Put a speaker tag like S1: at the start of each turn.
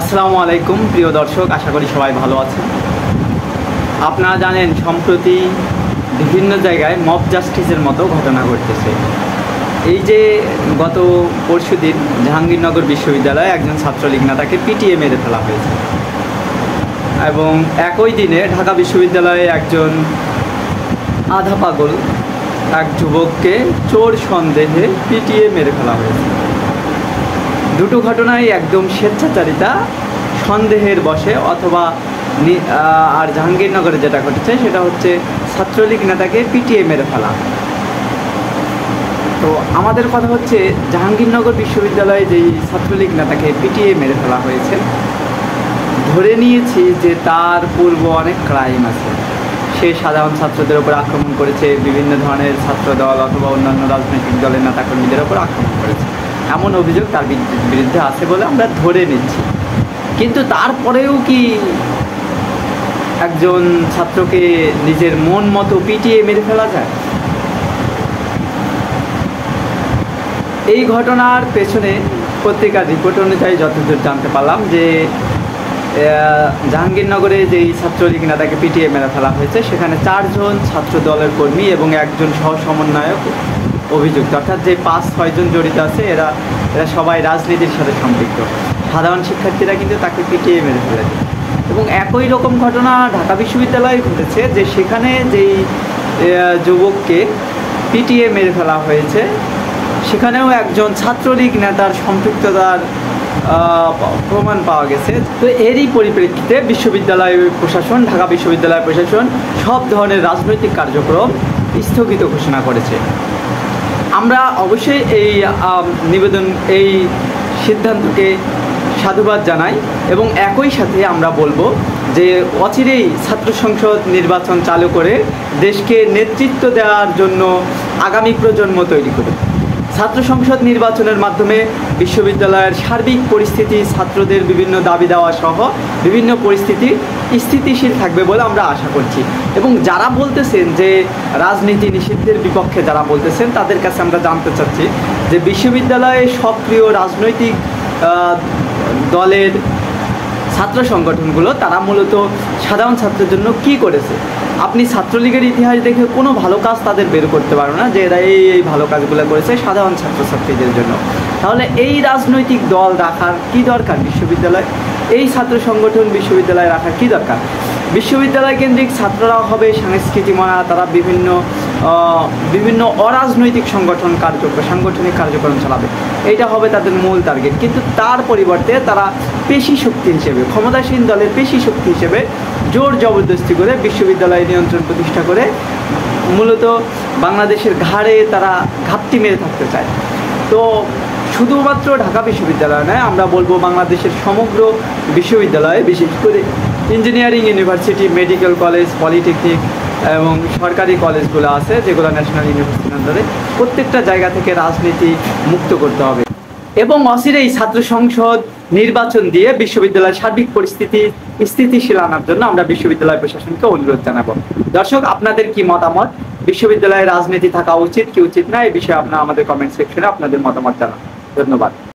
S1: আসসালামু আলাইকুম প্রিয় দর্শক, আশা করি সবাই ভালো আছেন। আপনারা জানেন সম্প্রতি বিভিন্ন জায়গায় মব জাস্টিসের মতো ঘটনা ঘটতেছে। এই যে গত পরশুদিন জাহাঙ্গীরনগর বিশ্ববিদ্যালয়ে একজন ছাত্রলীগ নেতাকে পিটিয়ে মেরে ফেলা হয়েছে এবং একই দিনে ঢাকা বিশ্ববিদ্যালয়ে একজন আধা পাগল এক যুবককে চোর সন্দেহে পিটিয়ে মেরে ফেলা হয়েছে। দুটো ঘটনাই একদম স্বেচ্ছাচারিতা, সন্দেহের বশে অথবা আর জাহাঙ্গীরনগরে যেটা ঘটেছে সেটা হচ্ছে ছাত্রলীগ নেতাকে পিটিয়ে মেরে ফেলা। তো আমাদের কথা হচ্ছে জাহাঙ্গীরনগর বিশ্ববিদ্যালয়ে যেই ছাত্রলীগ নেতাকে পিটিয়ে মেরে ফেলা হয়েছে, ধরে নিয়েছি যে তার পূর্ব অনেক ক্রাইম আছে। সে সাধারণ ছাত্রদের ওপর আক্রমণ করেছে, বিভিন্ন ধরনের ছাত্র দল অথবা অন্যান্য রাজনৈতিক দলের নেতাকর্মীদের ওপর আক্রমণ করেছে, এমন অভিযোগ তার বিরুদ্ধে আছে বলে আমরা ধরে নিচ্ছি। কিন্তু তারপরেও কি একজন ছাত্রকে নিজের মন মতো পিটিয়ে মেরে ফেলা যায়? এই ঘটনার পেছনে পত্রিকার রিপোর্ট অনুযায়ী যতদূর জানতে পারলাম যে জাহাঙ্গীরনগরে যেই ছাত্রলীগ নেতাকে পিটিয়ে মেরে ফেলা হয়েছে সেখানে 4 জন ছাত্র দলের কর্মী এবং একজন সহ সমন্বয়ক অভিযুক্ত, অর্থাৎ যে 5-6 জন জড়িত আছে এরা সবাই রাজনীতির সাথে সম্পৃক্ত। সাধারণ শিক্ষার্থীরা কিন্তু তাকে পিটিয়ে মেরে ফেলেছে। এবং একই রকম ঘটনা ঢাকা বিশ্ববিদ্যালয়ে ঘটেছে, যে সেখানে যেই যুবককে পিটিয়ে মেরে ফেলা হয়েছে সেখানেও একজন ছাত্রলীগ নেতার সম্পৃক্ততার প্রমাণ পাওয়া গেছে। তো এরই পরিপ্রেক্ষিতে বিশ্ববিদ্যালয় প্রশাসন, ঢাকা বিশ্ববিদ্যালয় প্রশাসন সব ধরনের রাজনৈতিক কার্যক্রম স্থগিত ঘোষণা করেছে। আমরা অবশ্যই এই সিদ্ধান্তকে সাধুবাদ জানাই এবং একই সাথে আমরা বলবো যে অচিরেই ছাত্র সংসদ নির্বাচন চালু করে দেশকে নেতৃত্ব দেওয়ার জন্য আগামী প্রজন্ম তৈরি করে ছাত্র সংসদ নির্বাচনের মাধ্যমে বিশ্ববিদ্যালয়ের সার্বিক পরিস্থিতি, ছাত্রদের বিভিন্ন দাবি দেওয়া সহ বিভিন্ন পরিস্থিতি স্থিতিশীল থাকবে বলে আমরা আশা করছি। এবং যারা বলতেছেন যে রাজনীতি নিষিদ্ধের বিপক্ষে যারা বলতেছেন তাদের কাছে আমরা জানতে চাচ্ছি যে বিশ্ববিদ্যালয়ে সক্রিয় রাজনৈতিক দলের ছাত্র সংগঠনগুলো তারা মূলত সাধারণ ছাত্রের জন্য কি করেছে? আপনি ছাত্রলীগের ইতিহাস দেখে কোনো ভালো কাজ তাদের বের করতে পারো না যে এরা এই ভালো কাজগুলো করেছে সাধারণ ছাত্রছাত্রীদের জন্য। তাহলে এই রাজনৈতিক দল রাখার কি দরকার বিশ্ববিদ্যালয়? এই ছাত্র সংগঠন বিশ্ববিদ্যালয়ে রাখার কি দরকার? বিশ্ববিদ্যালয় কেন্দ্রিক ছাত্ররা হবে সংস্কৃতিমনা, তারা বিভিন্ন অরাজনৈতিক সাংগঠনিক কার্যক্রম চালাবে, এইটা হবে তাদের মূল টার্গেট। কিন্তু তার পরিবর্তে তারা পেশি শক্তি হিসেবে, ক্ষমতাসীন দলের পেশি শক্তি হিসেবে জোর জবরদস্তি করে বিশ্ববিদ্যালয় নিয়ন্ত্রণ প্রতিষ্ঠা করে মূলত বাংলাদেশের ঘাড়ে তারা ঘাপটি মেরে থাকতে চায়। তো শুধুমাত্র ঢাকা বিশ্ববিদ্যালয় নয়, আমরা বলবো বাংলাদেশের সমগ্র বিশ্ববিদ্যালয়ে, বিশেষ করে engineering university, medical college, polytechnic এবং সরকারি কলেজগুলো আছে যেগুলো ন্যাশনাল ইউনিভার্সিটির আন্ডারে, প্রত্যেকটা জায়গা থেকে রাজনীতি মুক্ত করতে হবে এবং অচিরেই ছাত্র সংসদ নির্বাচন দিয়ে বিশ্ববিদ্যালয়ের সার্বিক পরিস্থিতি স্থিতিশীল আনার জন্য আমরা বিশ্ববিদ্যালয় প্রশাসনকে অনুরোধ জানাবো। দর্শক, আপনাদের কি মতামত? বিশ্ববিদ্যালয়ে রাজনীতি থাকা উচিত কি উচিত না, এই বিষয়ে আপনারা আমাদের কমেন্ট সেকশনে আপনাদের মতামত জানান। ধন্যবাদ।